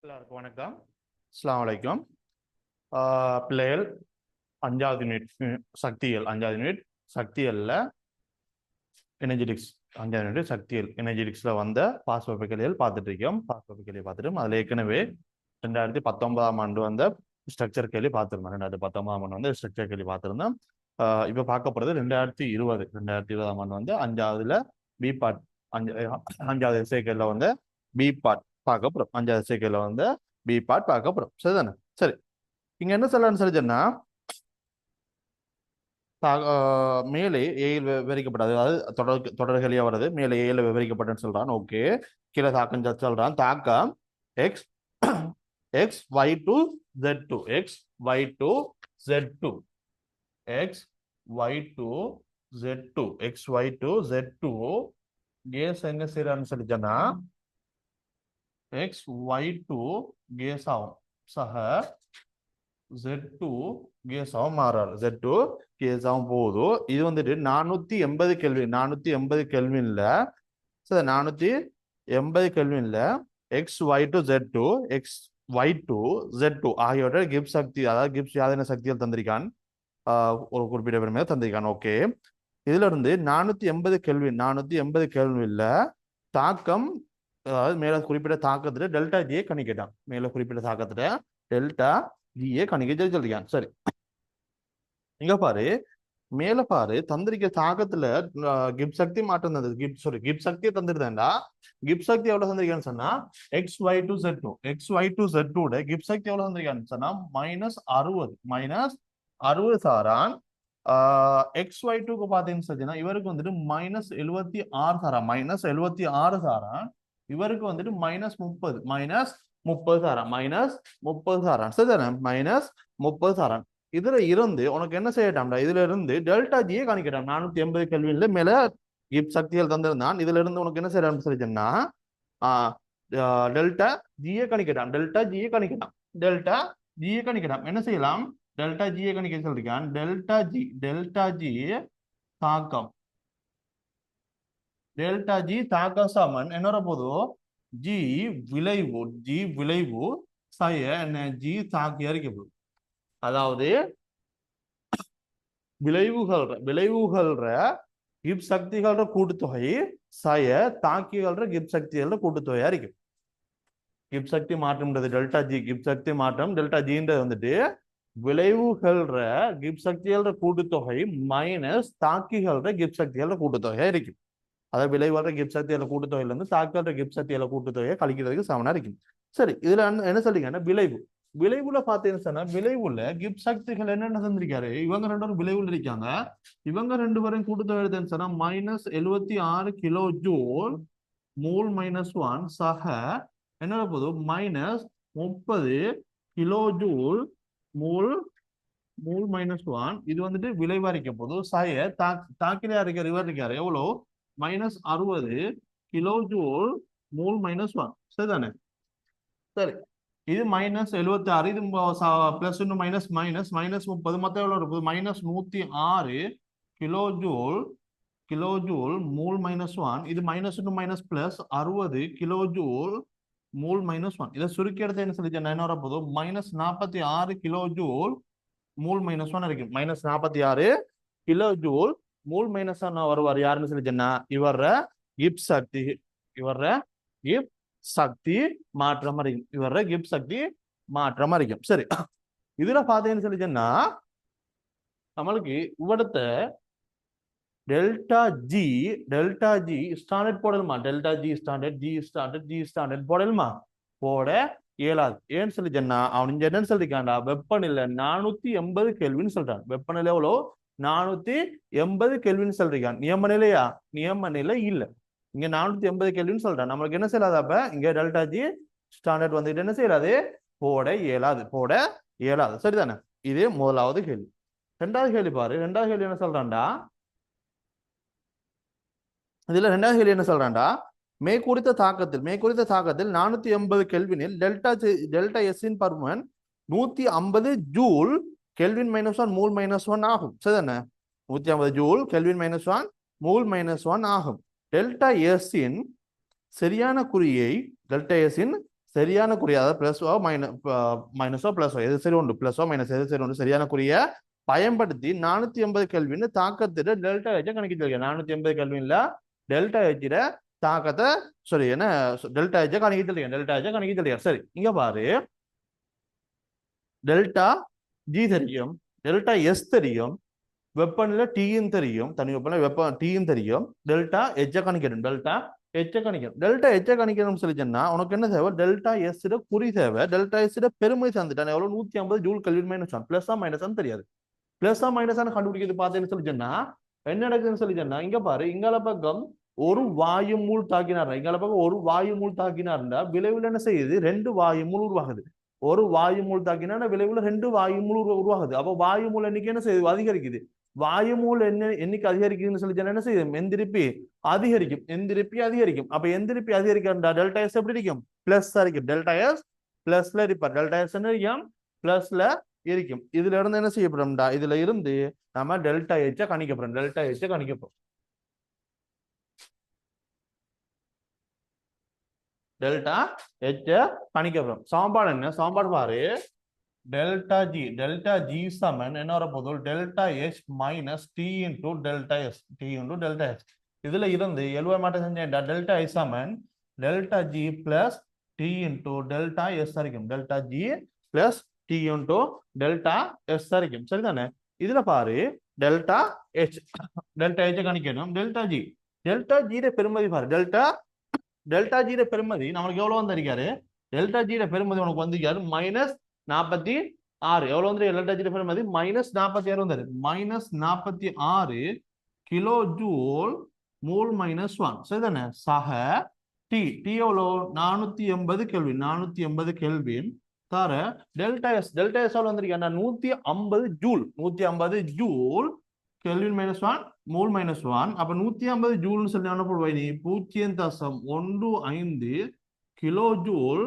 எல்லாருக்கும் வணக்கம். அஸ்ஸலாமு அலைக்கும். பிள்ளைகள் 5வது யூனிட் சக்திகள் 5வது யூனிட் சக்திகள்ல எனர்ஜெட்டிக்ஸ் 5வது யூனிட் சக்திகள் எனர்ஜெட்டிக்ஸ்ல வந்த பாஸ்போபிக்கலியல் பார்த்துட்டு இருக்கோம். பாஸ்போபிக்கலியை பார்த்துட்டு அதில் ஏற்கனவே 2019ஆம் ஆண்டு வந்த ஸ்ட்ரக்சர் கேள்வி பார்த்துருந்தோம். 2019ஆம் ஆண்டு வந்து ஸ்ட்ரக்சர் கேள்வி பார்த்துருந்தோம். இப்போ பார்க்க போகிறது 2020ஆம் ஆண்டு வந்து 5வதுல பி பார்ட் 5வது எஸ்ஏகேல வந்து பி பார்ட் பார்க்க போறோம். 5வது எஸ்ஏகேல வந்து பி பார்ட் பார்க்க போறோம். சரிதானே? சரி, இங்க என்ன சொல்லலாம்னு சொல்லி சொன்னா மேலே ஏயில் விவரிக்கப்பட்டது, அதாவது தொடர்களியா வருது. மேலே ஏல விவரிக்கப்பட்டன்னு சொல்றான். ஓகே, கீழே தாக்கம் சொல்றான். தாக்கம் X X Y two Z two X Y two Z two X Y two Z two X Y two Z two case எங்க செய்யறான்னு சொல்லி சொன்னா எக்ஸ் ஒய் டூ கேஸ் ஆகும். சக Z2 கேஸாகவும் மாறாரு. Z2 கேஸாகவும் போகுது. இது வந்துட்டு 480 கெல்வின் 480 கெல்வின்ல 480 கெல்வின்ல X Y two Z2 X Y two Z2 ஆகியவற்றை கிப்ஸ் சக்தி, அதாவது கிப்ஸ் யாதன சக்திகள் தந்திருக்கான். ஒரு குறிப்பிட்ட பெருமையை தந்திருக்கான். ஓகே, இதுல இருந்து 480 கெல்வின்ல தாக்கம், அதாவது மேல குறிப்பிட்ட தாக்கத்துல டெல்டா ஜியை கணிக்கிட்டான். மேல குறிப்பிட்ட தாக்கத்துல டெல்டா ஜியை கணிக்க சொல்லிருக்கான். சரி, இங்க பாரு, மேல பாரு, தந்திரிக்க தாக்கத்துல கிப் சக்தி மாற்றம் தந்தது. கிப் சக்தியை தந்துருந்தேன்டா. கிப் சக்தி எவ்வளவு தந்திருக்கான்னு சொன்னா X Y two Z two X Y two Z two Gibb சக்தி எவ்வளவு தந்திருக்கான்னு சொன்னா -60 சாரான். எக்ஸ் ஒய் டூக்கு பாத்தீங்கன்னு சொன்னா இவருக்கு வந்துட்டு -76 சாரான். -76 சாரான். இவருக்கு வந்துட்டு -30 சாரான். -30 சாரான். சரிதானே? -30 சாரான். இதுல இருந்து உனக்கு என்ன செய்யட்டாம்டா, இதுல இருந்து டெல்டா ஜியை காணிக்கிட்டான். 480 கெல்வின்ல மேல கிப் சக்திகள் தந்திருந்தான். இதுல இருந்து உனக்கு என்ன செய்யறான்னு சொல்லிச்சேன்னா டெல்டா ஜியை கணிக்கிட்டான். டெல்டா ஜியை கணிக்கிட்டான். என்ன செய்யலாம்? டெல்டா ஜியை கணிக்க சொல்லிருக்கான். டெல்டா ஜி தாக்கம். டெல்டா ஜி தாக்கம் சமன் என்ன போதும் ஜி விளைவு சய என்ன ஜி தாக்கியா இருக்கு. அதாவது விளைவுகள கிப் சக்திகள கூட்டுத்தொகை சய தாக்கிகள கிப் சக்திகள கூட்டுத்தொகையா இருக்கு. கிப் சக்தி மாற்றம்ன்றது டெல்டா ஜி. கிப் சக்தி மாற்றம் டெல்டா ஜின்றது வந்துட்டு விளைவுகள கிப் சக்திகள கூட்டுத்தொகை மைனஸ் தாக்கிகள கிப் சக்திகள கூட்டுத்தொகையா இருக்கு. அதாவது விளைவான கிப் சக்திகள கூட்டுத்தொகையில இருந்து தாக்கிகள கிப் சக்திகள கூட்டுத்தொகையை கழிக்கிறதுக்கு சமனா இருக்கும். சரி, இதுல என்ன சொல்லிங்கன்னா விளைவுல பாத்தீங்கன்னு சொன்னா விளைவுல கிப் சக்திகள் என்னென்ன தந்திருக்காரு. இவங்க ரெண்டு பேரும் விளைவுல இருக்காங்க. இவங்க ரெண்டு பேரும் கூட்டுத்தொகை எடுத்தேன்னு சொன்னா -76 கிலோ ஜூல் மூல் -1 சக என்ன போதும் -30 கிலோ ஜூல் மூல் -1. இது வந்துட்டு விளைவா இருக்க போதும் சய தாக்கிலையா இருக்காரு. இவர் இருக்காரு எவ்வளோ -60 கிலோ ஜூல் மூல் -1. சரிதானே? சரி, இது -76, இது பிளஸ் இன்னும் -30 மொத்தம் எவ்வளவு இருக்குது? -106 கிலோ ஜூல் மூல் -1. இது மைனஸ் இன்னும் minus plus 60 kilo joule mole -1. இதை சுருக்கி எடுத்து என்ன சொல்லி என்ன வரப்போதும் -46 கிலோ ஜூல் மூல் -1 இருக்கு. -46 கிலோ ஜூல் மூல் -1 வருவார். யாருன்னு சொல்லி சொன்னா இவர கிப் சக்தி மாற்றம் அறியும். இவர கிப் சக்தி மாற்றம் அறியும். சரி, இதுல பாத்தீங்கன்னு சொல்லி சொன்னா நம்மளுக்கு இவடத்த டெல்டா ஜி ஸ்டாண்டர்ட் போடலுமா? டெல்டா ஜி ஸ்டாண்டர்ட் போடலுமா? போட இயலாது. ஏன்னு சொல்லி சொன்னா அவன் இங்க என்னன்னு சொல்லிருக்காண்டா, வெப்பநிலை 480 கெல்வின் சொல்றான். வெப்பநிலை எவ்வளோ? 480 கெல்வின் சொல்றான். நியம நிலையா? நியம நிலை இல்ல. இங்க 480 கெல்வின் சொல்றான். நம்மளுக்கு என்ன செய்யலாது? அப்ப இங்க டெல்டா ஜி ஸ்டாண்டர்ட் வந்துட்டு என்ன செய்யலாது? போட இயலாது. சரிதானே? இது முதலாவது கேள்வி. ரெண்டாவது கேள்வி பாரு. ரெண்டாவது கேள்வி என்ன சொல்றான்டா, இதுல ரெண்டாவது கேள்வி என்ன சொல்றான்டா, மேற்குறித்த தாக்கத்தில் 480 கெல்வினில் டெல்டா எஸ்ஸின் பருமன் 150 ஜூல் கெல்வின் -1 மூல் -1 ஆகும். சரிதானே? 150 ஜூல் கெல்வின் -1 மூல் -1 ஆகும். டெல்டா எஸ்ஸின் சரியான குறியை சரியான குறி, அதாவது பிளஸோ மைனஸோ பிளஸோ எது சரி உண்டு, பிளஸோ மைனஸ் எது சரி உண்டு சரியான குறிய பயன்படுத்தி 480 கெல்வின் தாக்கத்திட டெல்டா ஹெச் கணக்கிட்டு 480 கெல்வின்ல டெல்டா ஹெச்சிட தாக்கத்தை சரி என்ன டெல்டா ஹெச் கணக்கிட்டு சரி இங்க பாரு டெல்டா ஜி தெரியும், டெல்டா எஸ் தெரியும், வெப்பநிலை டீயும் தெரியும், தனி வெப்பநிலை வெப்ப டீயும் தெரியும், டெல்டா எச்ச கணிக்கணும், டெல்டா எச்ச கணிக்கணும்னு சொல்லி சொன்னா உனக்கு என்ன தேவை, டெல்டா எஸ் குறி தேவை, டெல்டா எஸ் பெருமை தந்துட்டான் எவ்வளவு 150 ஜூல் கெல்வின் மைனஸ் ஒன் பிளஸா மைனஸான்னு தெரியாது, பிளஸா மைனஸான்னு கண்டுபிடிக்கிறது பார்த்தேன்னு சொல்லி சொன்னா என்ன நடக்குதுன்னு சொல்லி சொன்னா இங்க பாரு இங்கால பக்கம் ஒரு வாயு மூல் தாக்கினார், இங்கால பக்கம் ஒரு வாயு மூல் தாக்கினார்னா விளைவில் என்ன செய்யுது, 2 வாயு மூல் உருவாகுது, ஒரு வாயு மூல் தாக்கினா விளைவுல 2 வாயு மூல் உருவாகுது, அப்ப வாயு மூல் எண்ணிக்கை என்ன செய்யுது, அதிகரிக்குது, வாயு மூல் எண்ணிக்கை அதிகரிக்குதுன்னு சொல்லி என்ன செய்யும், எந்திரிப்பி அதிகரிக்கும், அப்ப எந்திரிப்பி அதிகரிக்கிறா டெல்டா எஸ் எப்படி இருக்கும், பிளஸ் இருக்கும், டெல்டா எஸ் பிளஸ்ல இருப்பார், டெல்டா எஸ் என்ன இருக்கும் பிளஸ்ல இருக்கும், இதுல இருந்து என்ன செய்யப்படும்டா, இதுல இருந்து நம்ம டெல்டா எச்ச கணிக்கப்படும், டெல்டா எச்ச கணிக்கப்படும். சமன்பாடு என்ன, சமன்பாடு பாரு டெல்டா ஜி சமன் என்ன வரப்போகுது, delta H minus T into delta S, இதுல இருந்து எழுவ மாட்டேன் செஞ்சேன்டா டெல்டா எஸ் சமன் delta G plus T into delta S இருக்கும், delta G plus T into delta S இருக்கும் சரிதானே, இதுல பாரு டெல்டா எச் கணிக்கணும், டெல்டா ஜி பெருமதி பாரு, டெல்டா ஜி பெருமதி நம்மளுக்கு எவ்வளவு வந்திருக்காரு, டெல்டா ஜி பெருமதி உனக்கு வந்திருக்காரு -46, எவ்வளவு வந்து டெல்டா ஜி பெருமதி -46 வந்தாரு, -46 கிலோ ஜூல் மூல் -1 சரிதானே, சக டி எவ்வளோ 480 கெல்வின் தர டெல்டா எஸ் எவ்வளவு வந்திருக்கா 150 ஜூல் கெல்வின் -1 மூல் -1, அப்ப 150 ஜூல்னு சொல்லி என்ன போடுவாய் நீ 0.15 kilo joule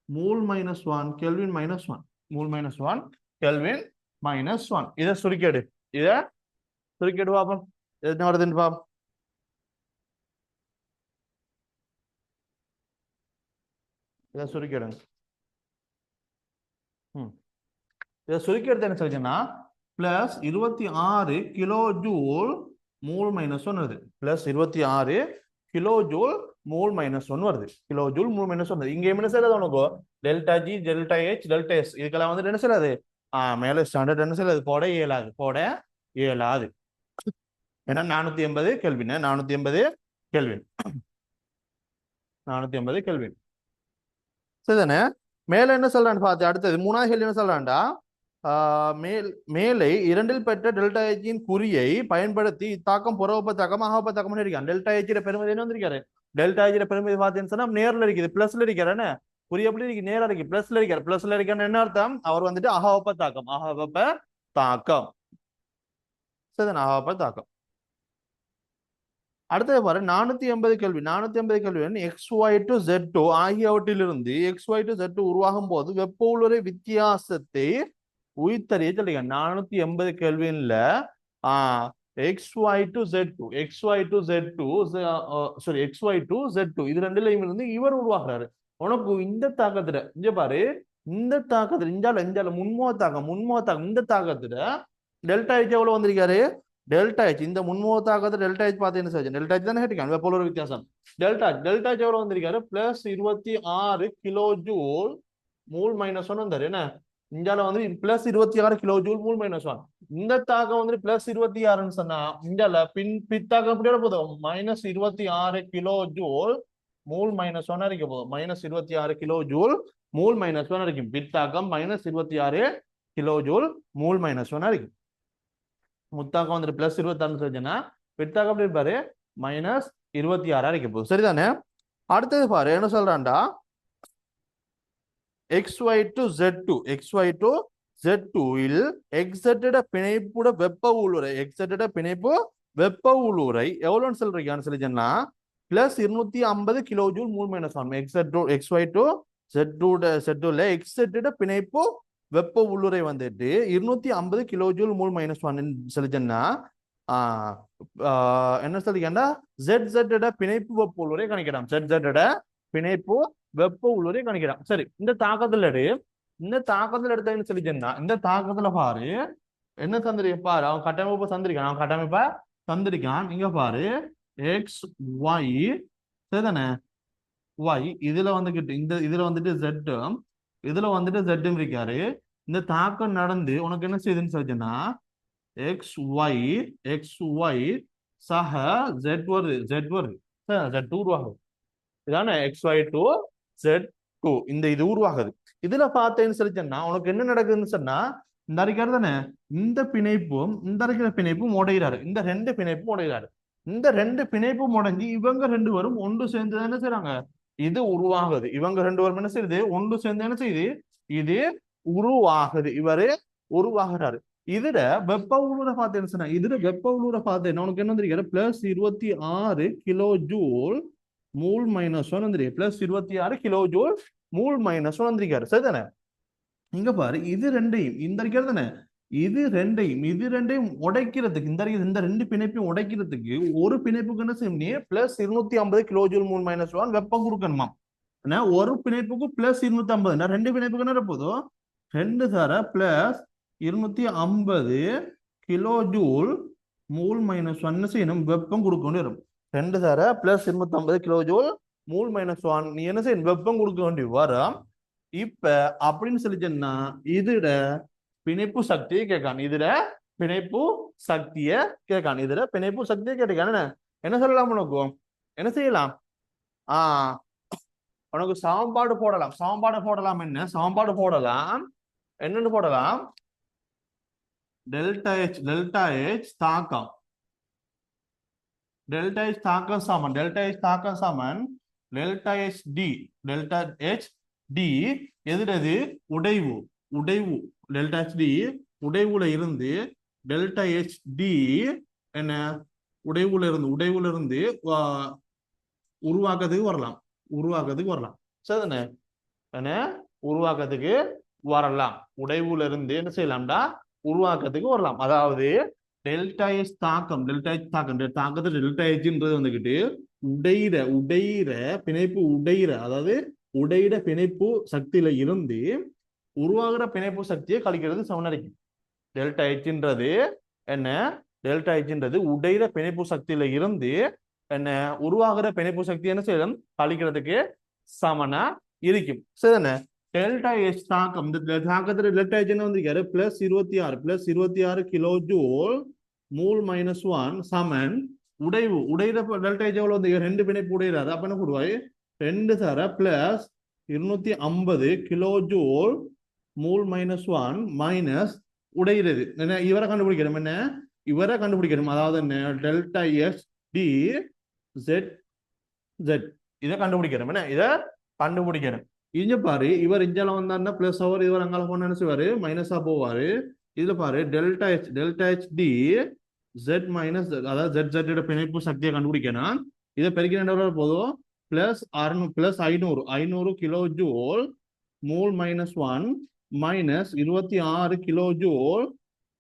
mole -1 kelvin -1 மூல் -1 kelvin -1, இதை சுருக்கேடு பாப்போம் என்ன வருதுன்னு பாப்போம், இதை சுருக்கிடுங்க, இதை சுருக்கிடுறது என்ன சொல்லிச்சுன்னா பிளஸ் 26 கிலோ ஜூல் மூல் -1 வருது, பிளஸ் 26 கிலோ ஜூல் மூல் -1 வருது, கிலோ ஜூல் மூல் -1 இங்க என்ன செய்யறது உனக்கு delta G delta H delta S இதுக்கெல்லாம் வந்து என்ன செய்யாது மேல ஸ்டாண்டர்ட் என்ன செய்யாது போட இயலாது ஏன்னா 480 கெல்வின் 480 கெல்வின் சரிதானே, மேல என்ன சொல்றான்னு பார்த்து அடுத்தது 3வது கேள்வி என்ன சொல்றான்டா, மேலே இரண்டில் பெற்ற டெல்டா எச்சின் குறியை பயன்படுத்தி இத்தாக்கம் புறவெப்ப தாக்கம் அகவெப்ப தாக்கம் இருக்கான், டெல்டா எச்சிட பெருமதி என்ன வந்திருக்காரு, டெல்டா எச்சிட பெருமதி பார்த்தீங்கன்னு சொன்னா நேர்ல இருக்குது, பிளஸ்ல இருக்கிறானே குறி எப்படி இருக்கு, நேரா இருக்கு, பிளஸ்ல இருக்காரு என்ன அர்த்தம், அவர் வந்துட்டு அகவெப்ப தாக்கம் சரிதானே, அகவெப்ப தாக்கம். அடுத்தது பாரு 480 கேள்வி XY to Z2 ஆகியவற்றிலிருந்து XY to Z2 உருவாகும் போது வெப்ப உள்வரை வித்தியாசத்தை உயிர்த்தறிய சொல்லுங்க, 480 கேள்வின்ல XY to Z2 இது ரெண்டுலயும் இருந்து இவர் உருவாக்குறாரு, உனக்கு இந்த தாக்கத்துல இங்க பாரு இந்த தாக்கத்துல இஞ்சால முன்மோ தாக்கம் இந்த தாக்கத்துல டெல்டா எச் எவ்வளவு வந்திருக்காரு, டெல்டா எச் இந்த முன்மோ தாக்கத்துல டெல்டா எச் பார்த்து என்ன செய்ய டெல்டா எச் தானே கேட்டிருக்காங்க வெப்ப உள்வரை வித்தியாசம், டெல்டா எச் எவ்வளவு வந்திருக்காரு பிளஸ் 26 கிலோ ஜூல் மூல் -1 வந்தாரு, என்ன இந்தியால வந்து பிளஸ் 26 கிலோ ஜூல் மூல் -1, இந்த தாக்கம் வந்து பிளஸ் 26ன்னு சொன்னா இந்தியால பித்தாக்கம் எப்படி போதும் -26 கிலோ ஜூல் மூல் -1 இருக்க போதும், -26 கிலோ ஜூல் மூல் -1 இருக்கும், பித்தாக்கம் -26 கிலோ ஜூல் மூல் -1 இருக்கும், முத்தாக்கம் வந்து பிளஸ் 26 சொல்லிச்சுன்னா பித்தாக்கம் எப்படி இருப்பாரு -26 இருக்க போகுது சரிதானே. அடுத்தது பாரு என்ன சொல்றான்டா XY to Z2 இல் எக்ஸட்டட பிணைப்புட வெப்ப உள்வுரை வெப்ப உள்வுரை எவ்வளவுன்னு சொல்றீங்கன்னு சொல்லிச்சேன்னா plus 250 kilo joule mole -1 XY to Z2ல எக்ஸட்டட பிணைப்பு வெப்ப உள்ளுரை வந்துட்டு 250 கிலோ ஜூல் மூல் -1 சொல்லிச்சேன்னா என்ன சொல்லிக்கண்டா ZZ பிணைப்பு வெப்ப உள்ளுரை கணிக்கலாம், ZZ பிணைப்பு வெப்ப உள்வரை கணிக்கிறான். சரி, இந்த தாக்கத்துல எடுத்தேன்னு சொல்லி சொன்னா இந்த தாக்கத்துல பாரு என்ன தந்திருக்க பாரு, அவன் கட்டமைப்பு தந்திருக்கான், இங்க பாரு எக்ஸ் ஒய் சரிதானே, ஒய் இதுல வந்துகிட்டு இதுல வந்துட்டு ஜெட், இதுல வந்துட்டு ஜெட்டும் இருக்காரு. இந்த தாக்கம் நடந்து உனக்கு என்ன செய்யுதுன்னு சொல்லிச்சுன்னா எக்ஸ் ஒய் சக ஜெட் வருது ஜெட் உருவாகுது. இதானே X Y two Z two இது உருவாகுது. இதுல பார்த்தேன்னு சொல்லிச்சேன்னா உனக்கு என்ன நடக்குதுன்னு சொன்னா இந்த அறிக்காரு தானே, இந்த பிணைப்பும் இந்த இருக்கிற பிணைப்பும் உடைகிறாரு, இந்த ரெண்டு பிணைப்பும் உடைகிறாரு. இந்த ரெண்டு பிணைப்பும் உடைஞ்சு இவங்க ரெண்டு பேரும் ஒன்று சேர்ந்து என்ன செய்றாங்க, இது உருவாகுது. இவங்க ரெண்டு பேரும் என்ன செய்யுது, ஒன்று சேர்ந்து என்ன செய்யுது, இது உருவாகுது. இவரு உருவாகிறாரு. இதுல வெப்ப உள்ளூர பார்த்தேன்னு சொன்னா இதுல வெப்ப உள்ளூர பார்த்தேன் உனக்கு என்ன தெரியாது, +26 கிலோ ஜூல் மூல் -1 வந்துருக்கு, +26 கிலோ ஜூல் மூல் -1 வந்திருக்காரு. சரிதானே, இங்க பாரு இது ரெண்டையும் இந்த இருக்கிறது தானே, இது ரெண்டையும் உடைக்கிறதுக்கு இந்த ரெண்டு பிணைப்பையும் உடைக்கிறதுக்கு ஒரு பிணைப்புக்கு என்ன செய்யணும், +250 கிலோ ஜூல் மூல் -1 வெப்பம் கொடுக்கணுமா. ஒரு பிணைப்புக்கு +250, ரெண்டு பிணைப்புக்கு என்ன போதும், 2 தர +250 கிலோ ஜூல் மூல் -1 செய்யணும் வெப்பம் கொடுக்க வரும். 2 தர +250 கிலோ ஜூல் மூல் -1 நீ என்ன செய்யணும், வெப்பம் கொடுக்க வேண்டி வரும். இப்ப அப்படின்னு சொல்லிச்சேன்னா இதுல பிணைப்பு சக்தியை கேட்கான், இதுல பிணைப்பு சக்தியை கேட்டுக்கான். என்ன சொல்லலாம், உனக்கு என்ன செய்யலாம், உனக்கு சமன்பாடு போடலாம். சமன்பாடு போடலாம், என்னன்னு போடலாம், டெல்டா H தாக்கம், டெல்டா H தாக்கம் சமன் டெல்டா H d எது உடைவு டெல்டா H d உடைவுல இருந்து டெல்டா H d என்ன உடைவுல இருந்து உருவாக்கத்துக்கு வரலாம். சரிதானே, என்ன உருவாக்கத்துக்கு வரலாம், உடைவுல இருந்து என்ன செய்யலாம்டா உருவாக்கத்துக்கு வரலாம். அதாவது டெல்டா H தாக்கம் தாக்கத்துல டெல்டா Hன்றது வந்துகிட்டு உடையிற பிணைப்பு அதாவது உடையிட பிணைப்பு சக்தியில இருந்து உருவாகிற பிணைப்பு சக்தியை கழிக்கிறது சமனடிக்கும். டெல்டா Hன்றது என்ன, உடையிற பிணைப்பு சக்தியில இருந்து என்ன உருவாகிற பிணைப்பு சக்தி என்ன செய்யணும், கழிக்கிறதுக்கு சமனா இருக்கும். சரிதானே, டெல்டா H தாக்கம் இந்த தாக்கத்துல டெல்டா H என்ன வந்திருக்காரு, +26 கிலோ ஜூல் மூல் -1 சமன் உடையிற டெல்டா H எவ்வளவு வந்து ரெண்டு பிணைப்பு உடையிறாரு. அப்ப என்ன போடுவாய், 2 தர +250 கிலோ ஜூல் மூல் -1 மைனஸ் உடையிறது என்ன, இவரை கண்டுபிடிக்கணும். அதாவது என்ன, டெல்டா H d z இதை கண்டுபிடிக்கணும். இங்க பாரு, இவர் இஞ்சால வந்தாருன்னா பிளஸ் அவர், இவர் அங்கால போன நினைச்சுவாரு மைனஸா போவாரு. இதுல பாரு delta H d z minus, அதாவது z பிணைப்பு சக்தியை கண்டுபிடிக்கணும். இதை பெருக்கின போதும் +500 kilo joule mole -1 minus 26 kilo joule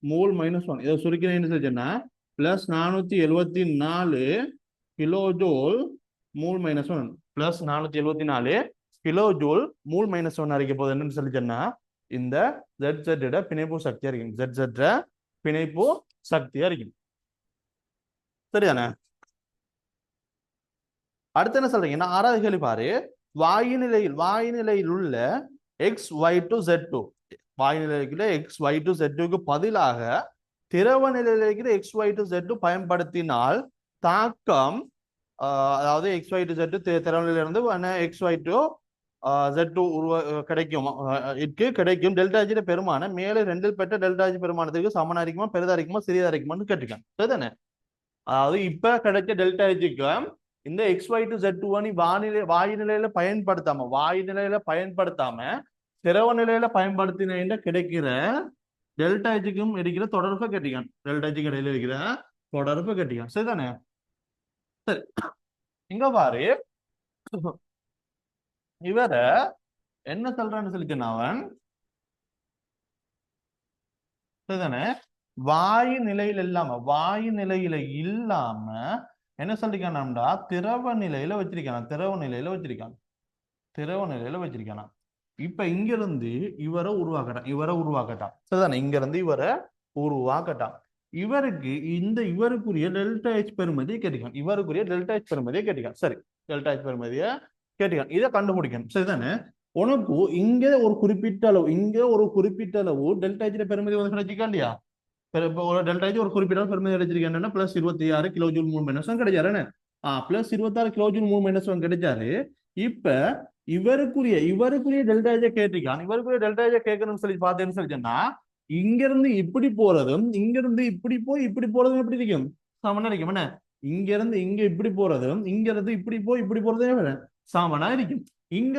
mole -1. இதை சுருக்கினா +474 kilo joule mole -1 +474 kilo joule mole -1 அறிக்கை போது என்னன்னு சொல்லிச்சேன்னா இந்த ZZ பிணைப்பு சக்தியா இருக்கும், ZZ பிணைப்பு சக்தியா இருக்கும். சரிதானே, அடுத்து என்ன சொல்றீங்கன்னா 6வது கேள்வி பாரு, வாயு நிலையில் உள்ள XY to Z2, வாயு நிலையில் XY to Z2க்கு பதிலாக திரவ நிலையில் இருக்கிற XY to Z2 பயன்படுத்தினால் தாக்கம், அதாவது XY to Z2 திரவ நிலையிலிருந்து XY to Z2 கிடைக்கும் டெல்டா H பெருமானம் மேலே 2 பெற்ற டெல்டா H பெருமானத்துக்கு சமனா இருக்குமா, பெரிதா இருக்குமா, சிறியதா இருக்குமான்னு கேட்டுக்கான். சரிதானே, அதாவது இப்ப கிடைச்ச டெல்டா Hக்கு இந்த XY to Z2 நீ வாயு நிலையில பயன்படுத்தாம திரவ நிலையில பயன்படுத்தின கிடைக்கிற டெல்டா Hக்கும் இருக்கிற தொடர்பை கேட்டிக்கான், டெல்டா Hக்கு இடையில இருக்கிற தொடர்பை கேட்டிக்கான். சரிதானே, சரி இங்க பாரு, இவர என்ன சொல்றான்னு சொல்லிட்டு அவன் சரிதானே, வாயு நிலையில இல்லாம என்ன சொல்லிருக்கான்டா திரவ நிலையில வச்சிருக்கான். திரவ நிலையில வச்சிருக்கானா. இப்ப இங்க இருந்து இவரை உருவாக்கட்டான் சரிதானே, இங்க இருந்து இவரை உருவாக்கட்டான். இவருக்குரிய டெல்டா எச் பெருமதியை கேட்டுக்கான். இவருக்குரிய டெல்டா எச் பெருமதியை கேட்டுக்கான். சரி, டெல்டா எச் பெருமதியை கேட்டுக்கான். இதை கண்டுபிடிக்கணும் சரிதானே. உனக்கு இங்க ஒரு குறிப்பிட்ட அளவு டெல்டா எச் பெருமதி வந்து கிடைச்சிக்கா இல்லையா. ஒரு டெல்டா எச் ஒரு குறிப்பிட்ட பெருமதி கிடைச்சிருக்கேன். பிளஸ் 26 கிலோ ஜூல் 3 மைனஸ் 1 கிடைச்சாரு. பிளஸ் 26 கிலோ ஜூல் 3 மைனஸ் 1 கிடைச்சாரு. இப்ப இவருக்குரிய டெல்டா எச் கேட்டிருக்கான். இவருக்குரிய டெல்டா எச் கேட்கணும்னு சொல்லி பார்த்தேன்னு சொல்லி சொன்னா, இங்க இருந்து இப்படி போறதும் இங்க இருந்து இப்படி போய் இப்படி போறதும் எப்படி இருக்கும், சமனா இருக்கும் என்ன. இங்க இருந்து இங்க இப்படி போறதும் இங்க இருந்து இப்படி போய் இப்படி போறதும் சமனா இருக்கும். இங்க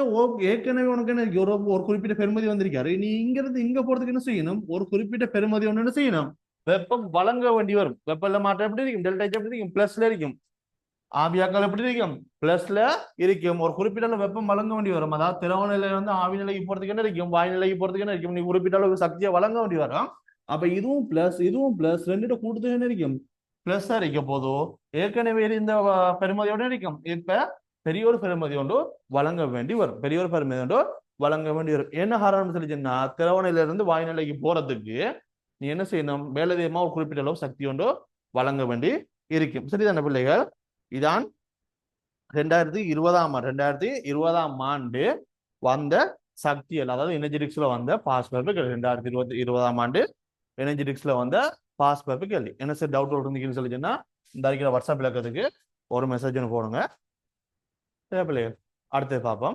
ஏற்கனவே உனக்கு என்ன இருக்கு, ஒரு குறிப்பிட்ட பெருமதி வந்திருக்காரு. நீ இங்க இருந்து இங்க போறதுக்கு என்ன செய்யணும், ஒரு குறிப்பிட்ட பெருமதி ஒண்ணு என்ன செய்யணும், வெப்பம் வழங்க வேண்டி வரும். வெப்பம்ல மாற்றம் எப்படி இருக்கும், டெல்டா எச் எப்படி இருக்கும், பிளஸ்ல இருக்கும். ஆவியாக்கல் எப்படி இருக்கும், பிளஸ்ல இருக்கும். ஒரு குறிப்பிட்ட அளவு வெப்பம் வழங்க வேண்டி வரும். அதாவது திரவ நிலையில வந்து ஆவி நிலைக்கு போறதுக்கு என்ன இருக்கும், வாயு நிலைக்கு போறதுக்கு என்ன இருக்கும், நீ குறிப்பிட்ட அளவு சக்தியை வழங்க வேண்டி வரும். அப்ப இதுவும் பிளஸ் ரெண்டு கூட்டத்துக்கு என்ன இருக்கும், பிளஸ் இருக்க போதும். ஏற்கனவே இந்த பெருமதியோட இருக்கும். இப்ப பெரிய ஒரு பெருமதி ஒன்று வழங்க வேண்டி வரும். பெரிய ஒரு பெருமதி ஒன்று வழங்க வேண்டி வரும். என்ன காரணம் சொல்லிச்சுன்னா, திரவ நிலையில இருந்து வாயு நிலைக்கு போறதுக்கு நீ என்ன செய்யணும், மேலதிகமா ஒரு குறிப்பிட்ட அளவு சக்தி ஒன்று வழங்க வேண்டி இருக்கும். சரிதான பிள்ளைகள். இதான் 2020ஆம் ஆண்டு வந்த சக்தியல், அதாவது எனர்ஜெட்டிக்ஸ்ல வந்த பாஸ் பேப்பர் கேள்வி. 2020ஆம் ஆண்டு எனர்ஜெட்டிக்ஸ்ல வந்த பாஸ் பேப்பர் கேள்வி. என்ன சார் டவுட் இருந்தீங்கன்னு சொல்லிச்சுன்னா, இந்த அறிக்கையில வாட்ஸ்அப் இலக்கத்துக்கு ஒரு மெசேஜ் போடுங்க. அடுத்து பார்ப்போம்.